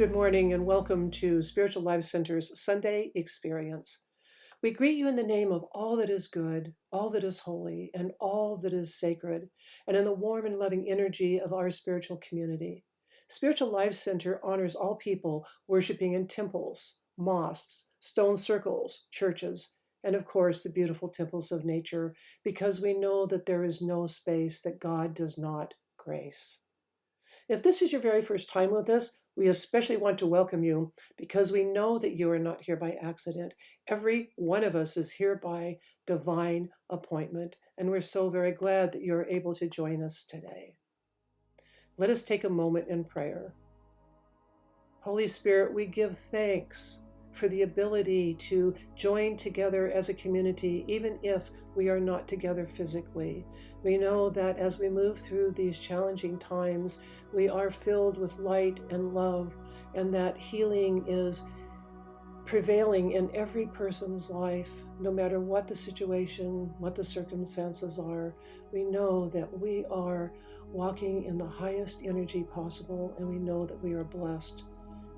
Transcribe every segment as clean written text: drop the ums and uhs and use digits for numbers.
Good morning and welcome to Spiritual Life Center's Sunday Experience. We greet you in the name of all that is good, all that is holy, and all that is sacred, and in the warm and loving energy of our spiritual community. Spiritual Life Center honors all people worshiping in temples, mosques, stone circles, churches, and of course the beautiful temples of nature, because we know that there is no space that God does not grace. If this is your very first time with us, we especially want to welcome you because we know that you are not here by accident. Every one of us is here by divine appointment, and we're so very glad that you're able to join us today. Let us take a moment in prayer. Holy Spirit, we give thanks for the ability to join together as a community, even if we are not together physically. We know that as we move through these challenging times, we are filled with light and love, and that healing is prevailing in every person's life, no matter what the situation, what the circumstances are. We know that we are walking in the highest energy possible, and we know that we are blessed.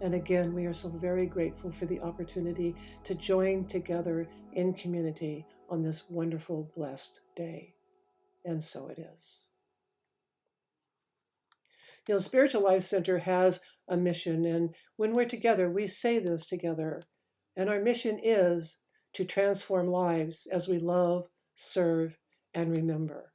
And again, we are so very grateful for the opportunity to join together in community on this wonderful, blessed day. And so it is. Spiritual Life Center has a mission, and when we're together, we say this together. And our mission is to transform lives as we love, serve, and remember.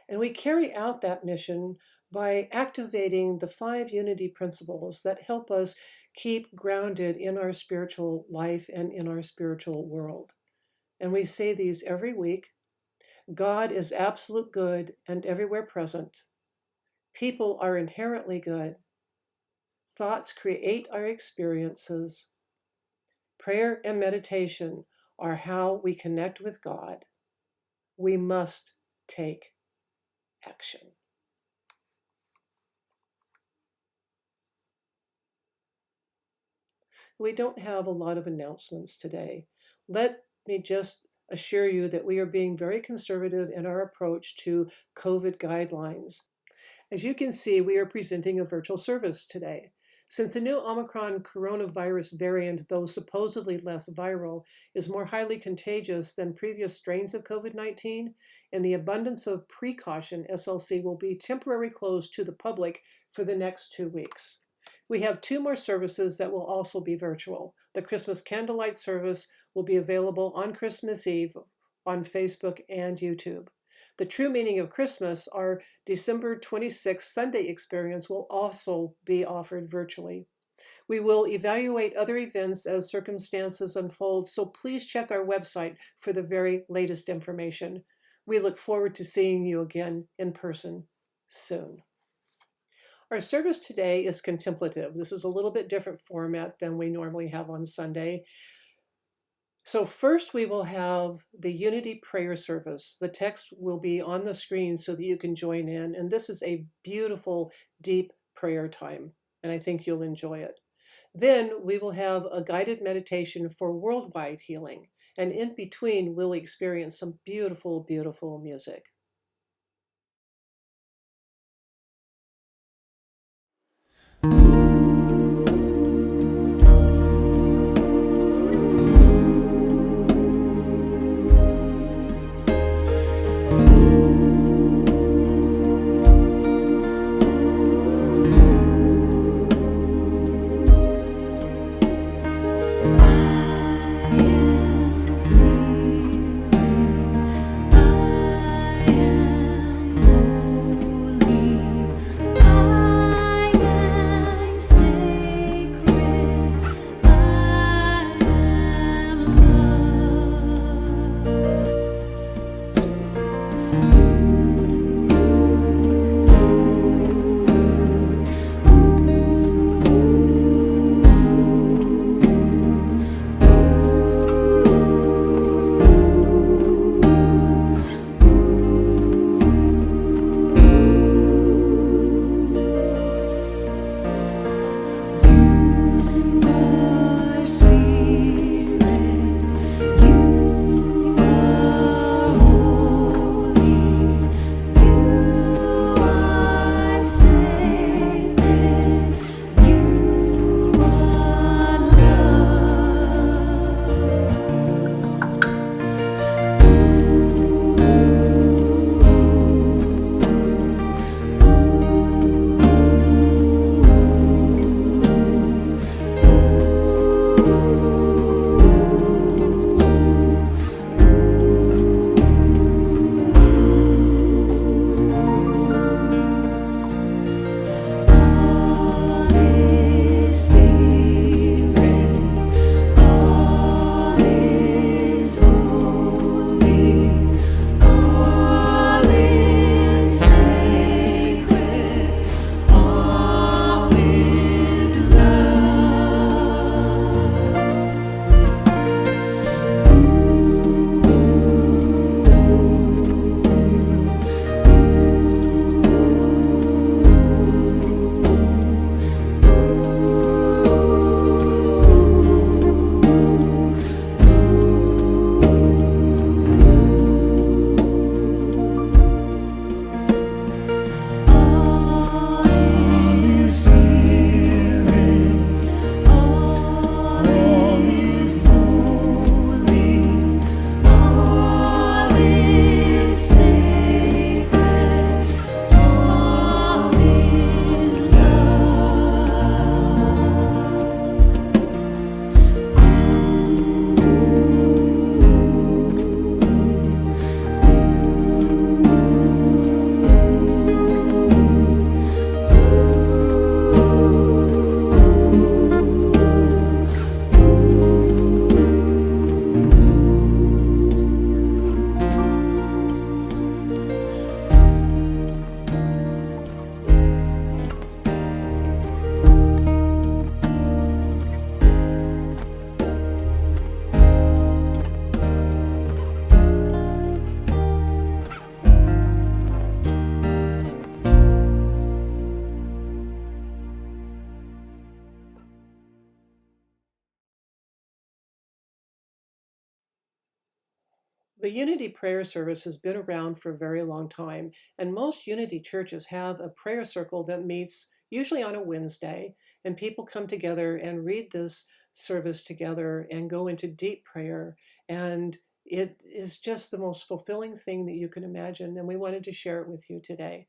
And we carry out that mission by activating the 5 unity principles that help us keep grounded in our spiritual life and in our spiritual world. And we say these every week. God is absolute good and everywhere present. People are inherently good. Thoughts create our experiences. Prayer and meditation are how we connect with God. We must take action. We don't have a lot of announcements today. Let me just assure you that we are being very conservative in our approach to COVID guidelines. As you can see, we are presenting a virtual service today. Since the new Omicron coronavirus variant, though supposedly less viral, is more highly contagious than previous strains of COVID-19, in the abundance of precaution, SLC will be temporarily closed to the public for the next 2 weeks. We have 2 more services that will also be virtual. The Christmas candlelight service will be available on Christmas Eve on Facebook and YouTube. The true meaning of Christmas, our December 26th Sunday experience, will also be offered virtually. We will evaluate other events as circumstances unfold, so please check our website for the very latest information. We look forward to seeing you again in person soon. Our service today is contemplative. This is a little bit different format than we normally have on Sunday. So first we will have the Unity Prayer Service. The text will be on the screen so that you can join in. And this is a beautiful, deep prayer time, and I think you'll enjoy it. Then we will have a guided meditation for worldwide healing. And in between, we'll experience some beautiful, beautiful music. I am spirit. The Unity Prayer Service has been around for a very long time, and most Unity churches have a prayer circle that meets usually on a Wednesday, and people come together and read this service together and go into deep prayer. And it is just the most fulfilling thing that you can imagine, and we wanted to share it with you today.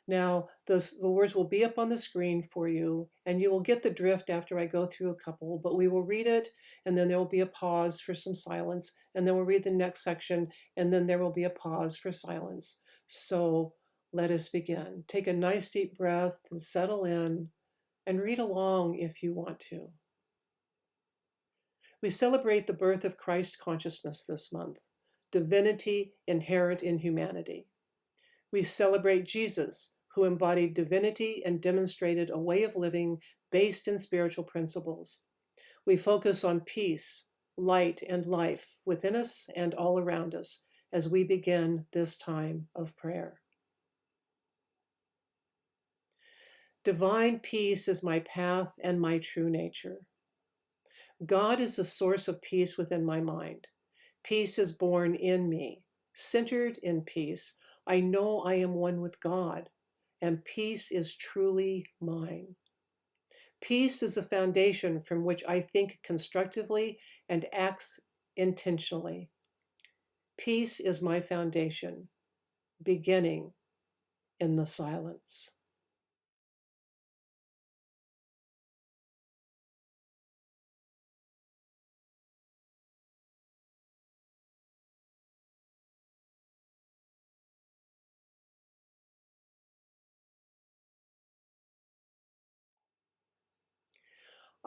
Now, the words will be up on the screen for you, and you will get the drift after I go through a couple, but we will read it, and then there will be a pause for some silence, and then we'll read the next section, and then there will be a pause for silence. So let us begin. Take a nice deep breath and settle in, and read along if you want to. We celebrate the birth of Christ consciousness this month, divinity inherent in humanity. We celebrate Jesus, who embodied divinity and demonstrated a way of living based in spiritual principles. We focus on peace, light, and life within us and all around us as we begin this time of prayer. Divine peace is my path and my true nature. God is the source of peace within my mind. Peace is born in me. Centered in peace, I know I am one with God, and peace is truly mine. Peace is a foundation from which I think constructively and act intentionally. Peace is my foundation, beginning in the silence.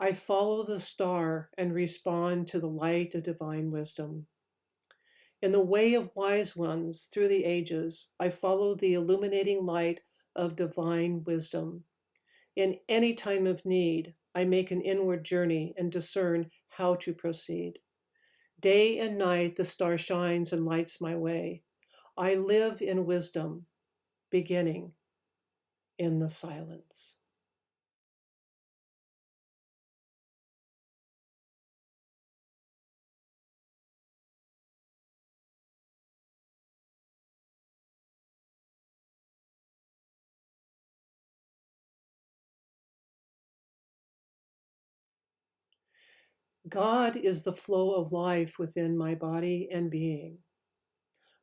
I follow the star and respond to the light of divine wisdom. In the way of wise ones through the ages, I follow the illuminating light of divine wisdom. In any time of need, I make an inward journey and discern how to proceed. Day and night, the star shines and lights my way. I live in wisdom, beginning in the silence. God is the flow of life within my body and being.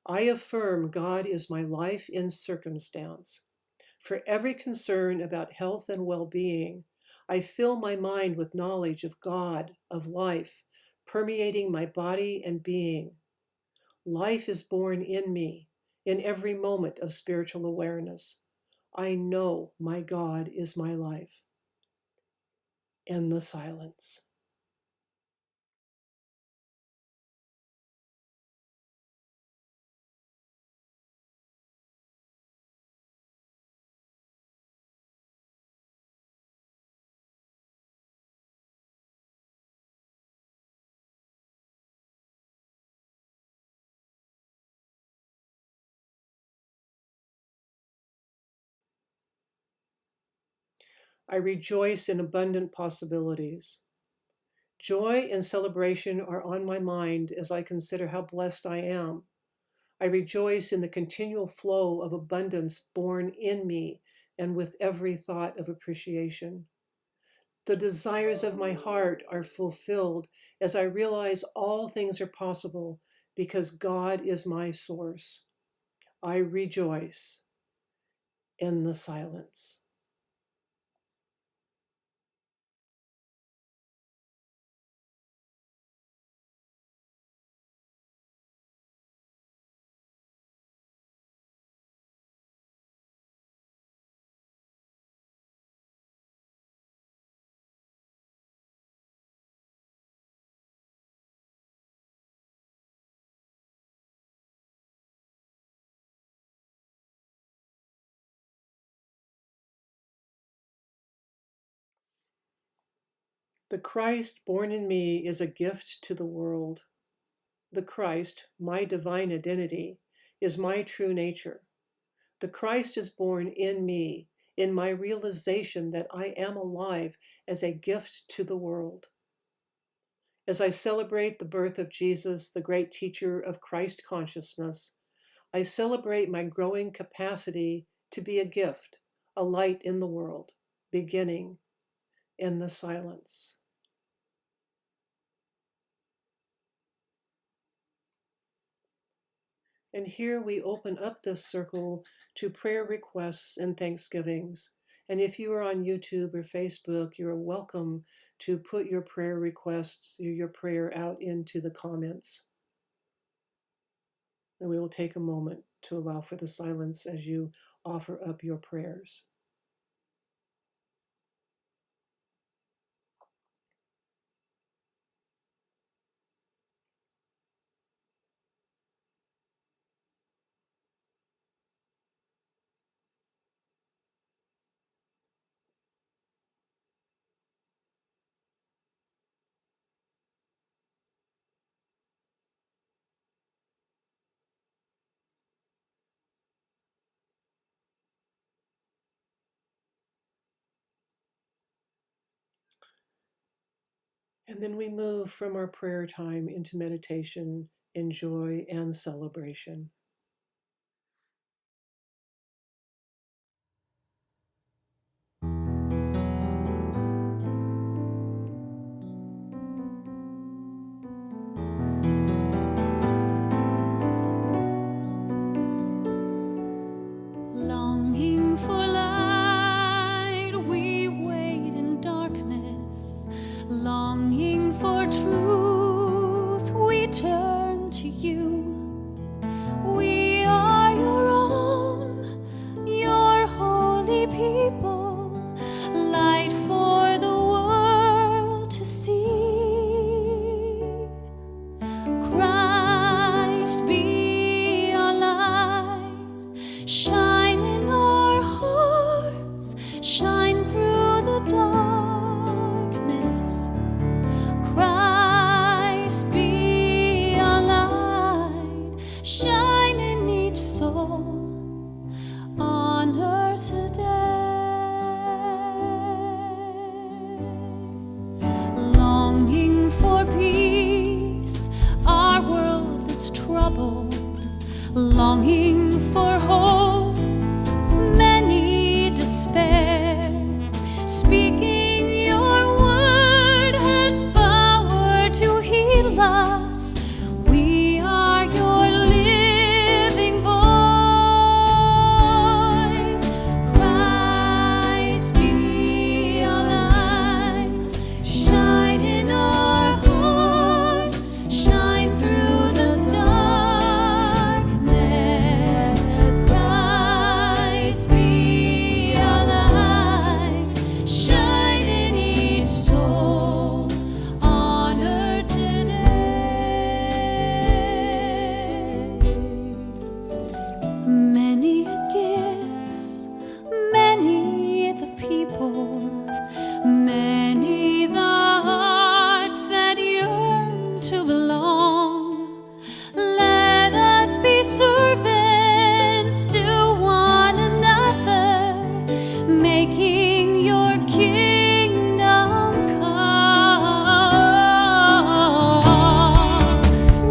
I affirm God is my life in circumstance. For every concern about health and well being, I fill my mind with knowledge of God, of life, permeating my body and being. Life is born in me in every moment of spiritual awareness. I know my God is my life. In the silence. I rejoice in abundant possibilities. Joy and celebration are on my mind as I consider how blessed I am. I rejoice in the continual flow of abundance born in me and with every thought of appreciation. The desires of my heart are fulfilled as I realize all things are possible because God is my source. I rejoice in the silence. The Christ born in me is a gift to the world. The Christ, my divine identity, is my true nature. The Christ is born in me, in my realization that I am alive as a gift to the world. As I celebrate the birth of Jesus, the great teacher of Christ consciousness, I celebrate my growing capacity to be a gift, a light in the world, beginning in the silence. And here we open up this circle to prayer requests and thanksgivings. And if you are on YouTube or Facebook, you're welcome to put your prayer requests, your prayer out into the comments. And we will take a moment to allow for the silence as you offer up your prayers. And then we move from our prayer time into meditation in joy and celebration. Longing for light, we wait in darkness. Longing for truth, we turn to you. We are your own, your holy people, light for the world to see. Christ be our light, shine in our hearts, shine through the darkness. Christ be our light, shine in each soul on earth today. Longing for peace, our world is troubled. Longing for hope, many despair. Speaking your word has power to heal us. We are your living voice. Christ be our light, shine in our hearts, shine through the darkness. Christ be our light, shine in each soul on earth today. Many gifts, many the people, many the hearts that yearn to belong. Let us be servants to one another, making your kingdom come.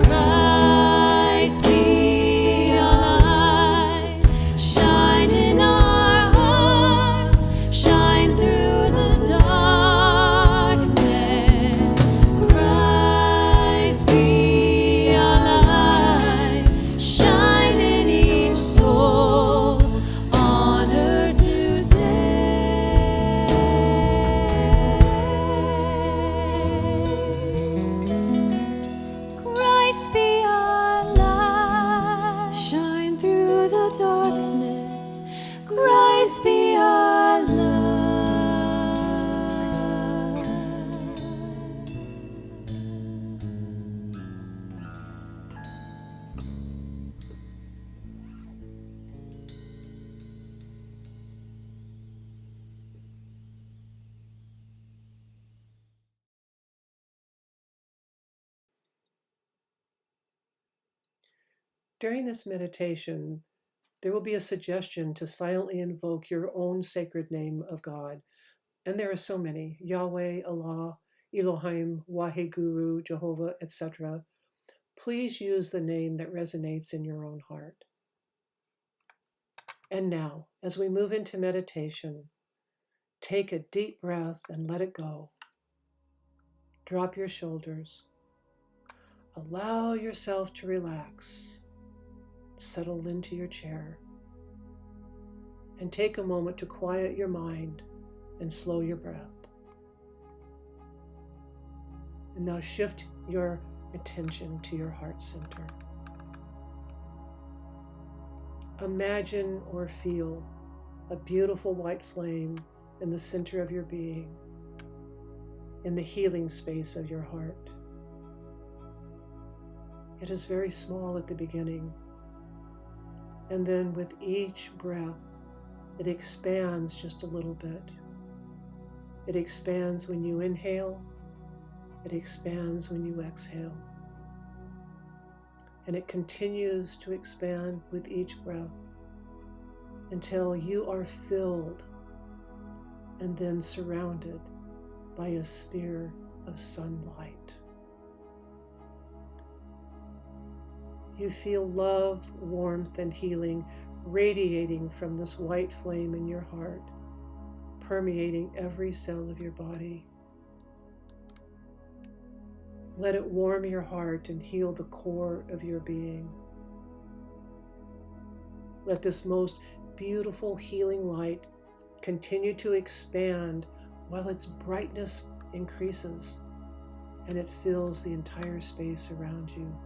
Christ be our light, shine in our hearts, shine through the darkness. Christ be our light, shine in each soul on earth today. Christ be our light, shine through the darkness. Christ be our light. During this meditation, there will be a suggestion to silently invoke your own sacred name of God. And there are so many: Yahweh, Allah, Elohim, Waheguru, Jehovah, etc., please use the name that resonates in your own heart. And now, as we move into meditation, take a deep breath and let it go. Drop your shoulders. Allow yourself to relax. Settle into your chair. And take a moment to quiet your mind and slow your breath. And now shift your attention to your heart center. Imagine or feel a beautiful white flame in the center of your being, in the healing space of your heart. It is very small at the beginning, and then with each breath, it expands just a little bit. It expands when you inhale, it expands when you exhale. And it continues to expand with each breath until you are filled and then surrounded by a sphere of sunlight. You feel love, warmth, and healing radiating from this white flame in your heart, permeating every cell of your body. Let it warm your heart and heal the core of your being. Let this most beautiful healing light continue to expand while its brightness increases and it fills the entire space around you.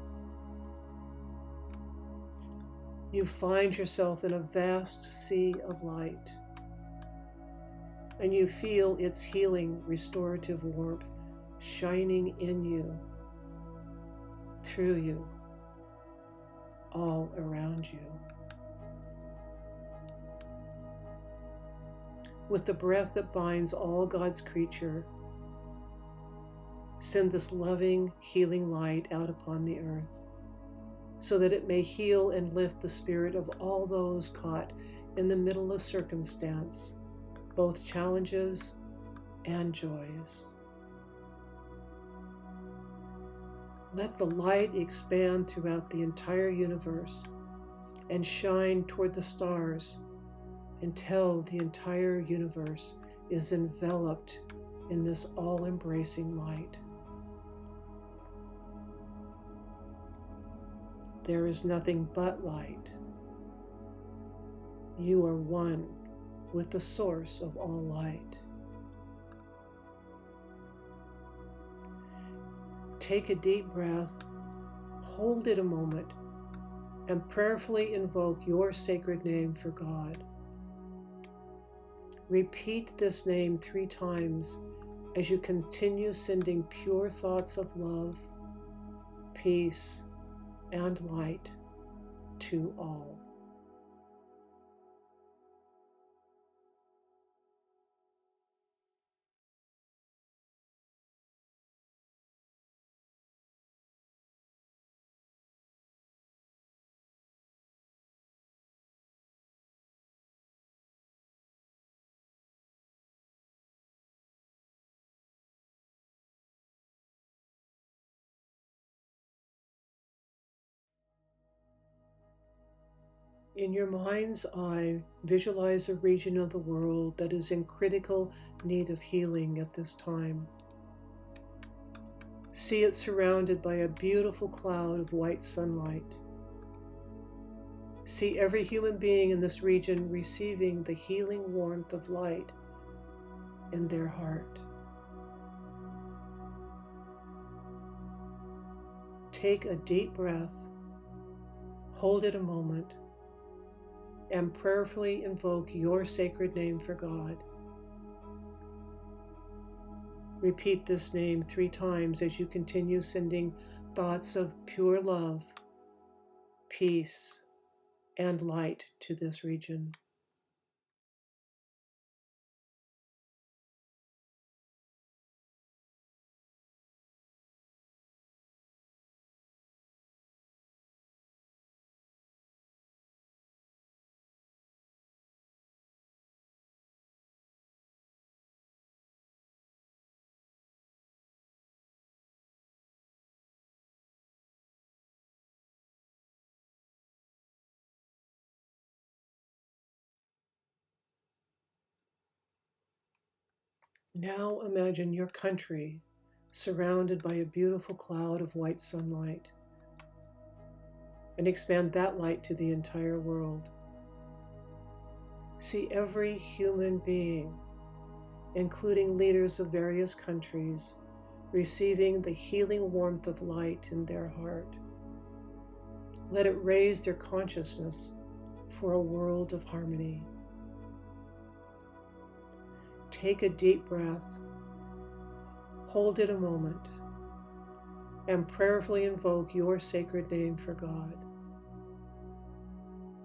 You find yourself in a vast sea of light, and you feel its healing, restorative warmth shining in you, through you, all around you. With the breath that binds all God's creature, send this loving, healing light out upon the earth, so that it may heal and lift the spirit of all those caught in the middle of circumstance, both challenges and joys. Let the light expand throughout the entire universe and shine toward the stars until the entire universe is enveloped in this all-embracing light. There is nothing but light. You are one with the source of all light. Take a deep breath, hold it a moment, and prayerfully invoke your sacred name for God. Repeat this name 3 times as you continue sending pure thoughts of love, peace, and light to all. In your mind's eye, visualize a region of the world that is in critical need of healing at this time. See it surrounded by a beautiful cloud of white sunlight. See every human being in this region receiving the healing warmth of light in their heart. Take a deep breath, hold it a moment, and prayerfully invoke your sacred name for God. Repeat this name 3 times as you continue sending thoughts of pure love, peace, and light to this region. Now imagine your country surrounded by a beautiful cloud of white sunlight, and expand that light to the entire world. See every human being, including leaders of various countries, receiving the healing warmth of light in their heart. Let it raise their consciousness for a world of harmony. Take a deep breath, hold it a moment, and prayerfully invoke your sacred name for God.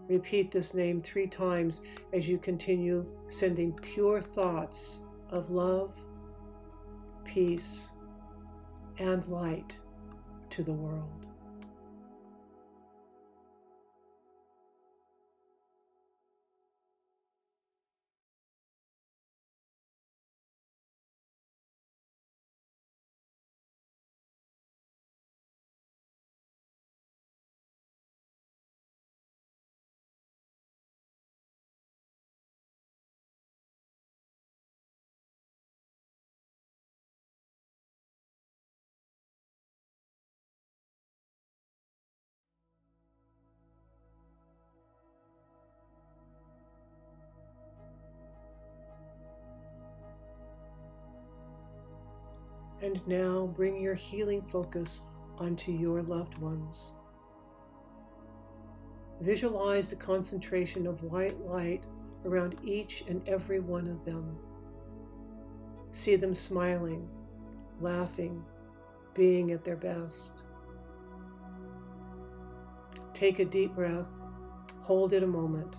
Repeat this name 3 times as you continue sending pure thoughts of love, peace, and light to the world. And now bring your healing focus onto your loved ones. Visualize the concentration of white light around each and every one of them. See them smiling, laughing, being at their best. Take a deep breath, hold it a moment,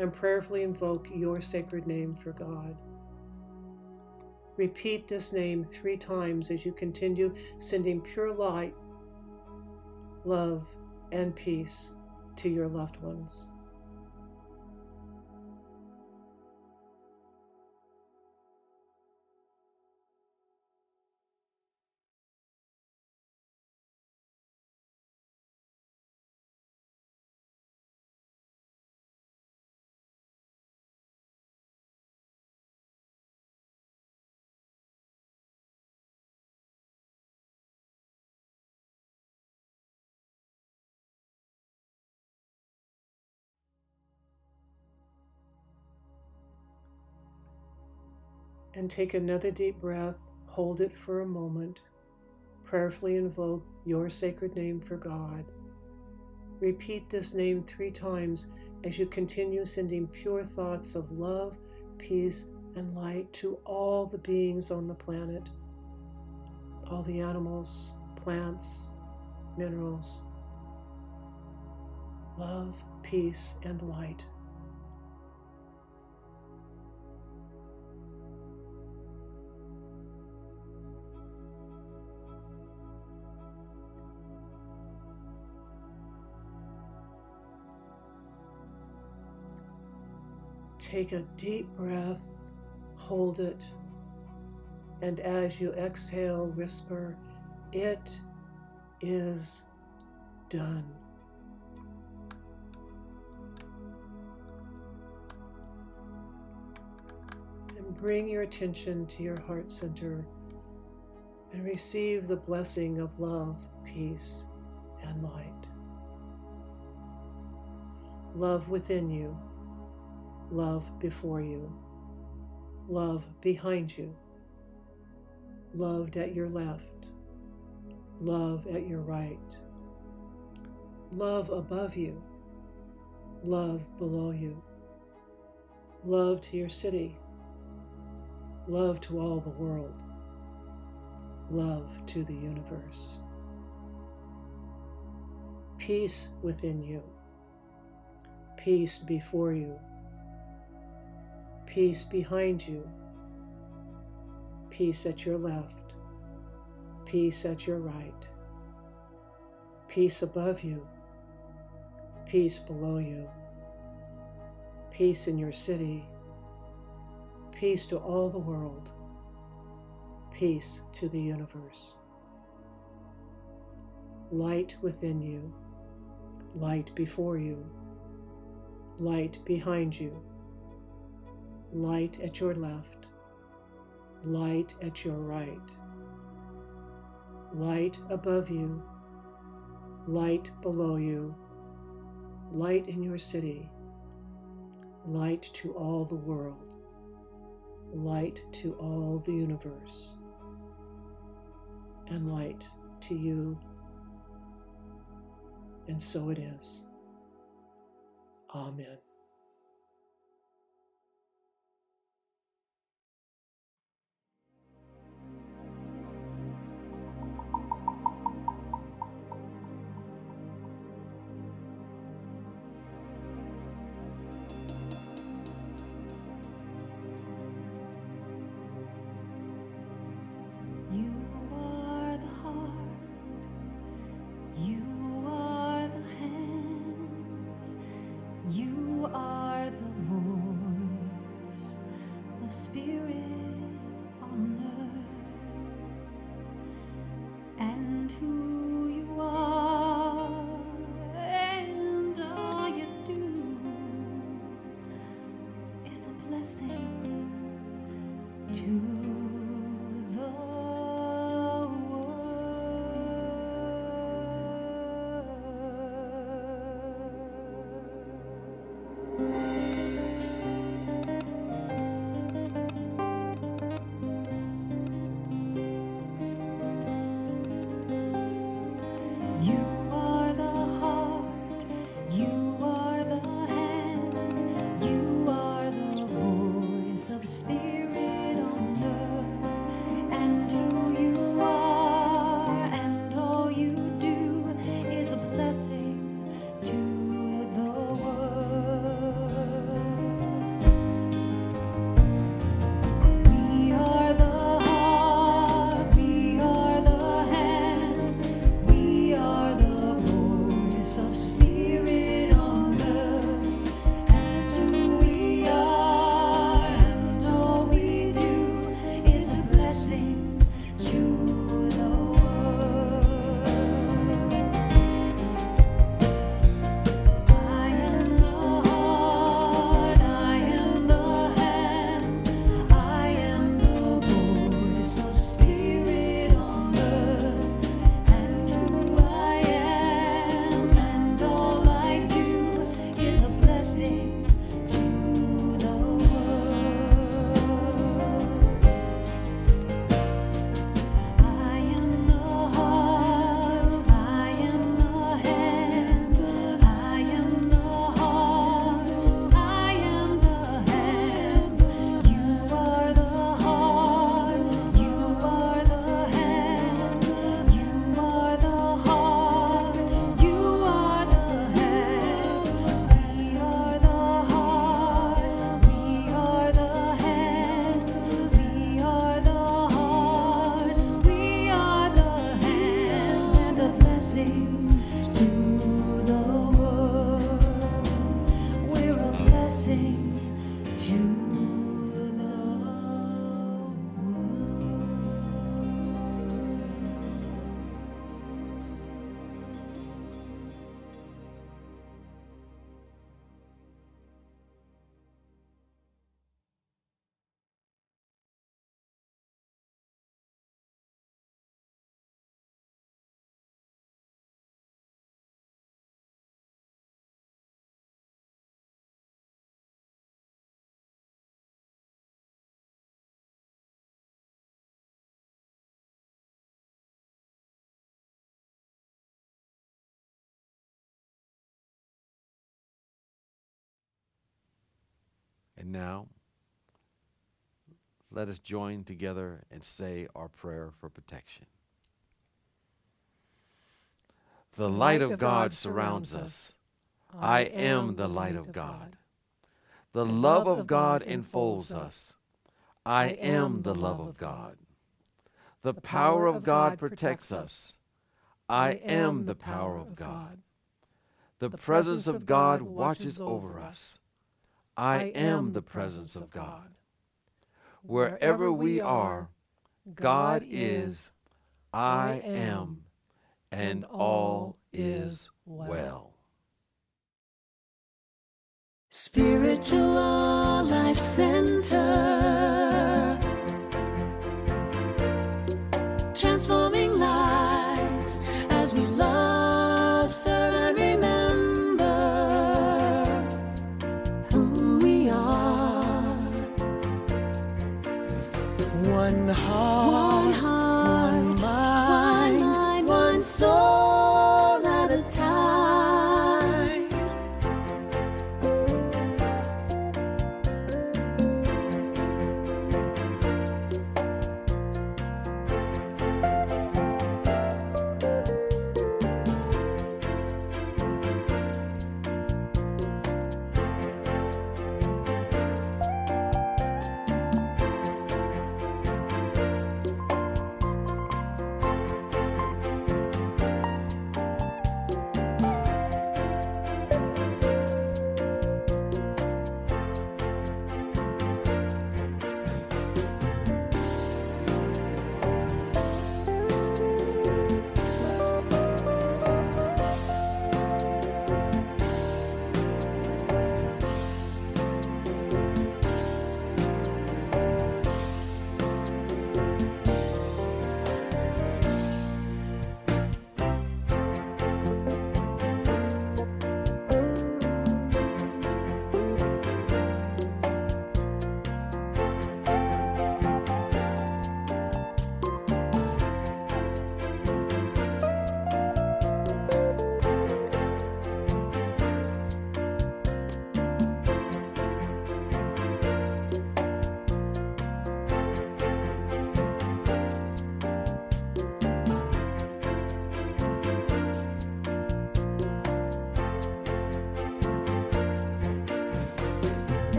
and prayerfully invoke your sacred name for God. Repeat this name 3 times as you continue sending pure light, love, and peace to your loved ones. And take another deep breath, hold it for a moment, prayerfully invoke your sacred name for God. Repeat this name 3 times as you continue sending pure thoughts of love, peace, and light to all the beings on the planet, all the animals, plants, minerals. Love, peace, and light. Take a deep breath, hold it, and as you exhale, whisper, "It is done." And bring your attention to your heart center and receive the blessing of love, peace, and light. Love within you. Love before you, love behind you, loved at your left, love at your right, love above you, love below you, love to your city, love to all the world, love to the universe. Peace within you, peace before you, peace behind you, peace at your left, peace at your right, peace above you, peace below you, peace in your city, peace to all the world, peace to the universe. Light within you, light before you, light behind you, light at your left, light at your right, light above you, light below you, light in your city, light to all the world, light to all the universe, and light to you. And so it is. Amen. You are the heart, you are the hands, you are the voice of spirit on earth, and who you are, and all you do is a blessing to the You are the heart, you are the hands, you are the voice of spirit on earth, and who you are, and all you do is a blessing to the world. We are the heart, we are the hands, we are the voice of spirit on earth, and who we are, and all we do is a blessing to the world. I am the heart, I am the hands, I am the voice of spirit on earth, and who I am, and all I do is a blessing to the world. I am the heart, I am the hands, I am the heart, I am the hands. You are the heart, you are the hands, you are the heart, you are the hands. We are the heart, we are the hands, we are the heart, we are the hands, and a blessing to the world. We're a blessing to the world. And now, let us join together and say our prayer for protection. The light of God surrounds us. I am the light of God. The love of God enfolds us. I am the love of God. The power of God protects us. I am the power of God. The presence of God watches over us. I am the presence of God. Wherever we are, God is, I am, and all is well. Spiritual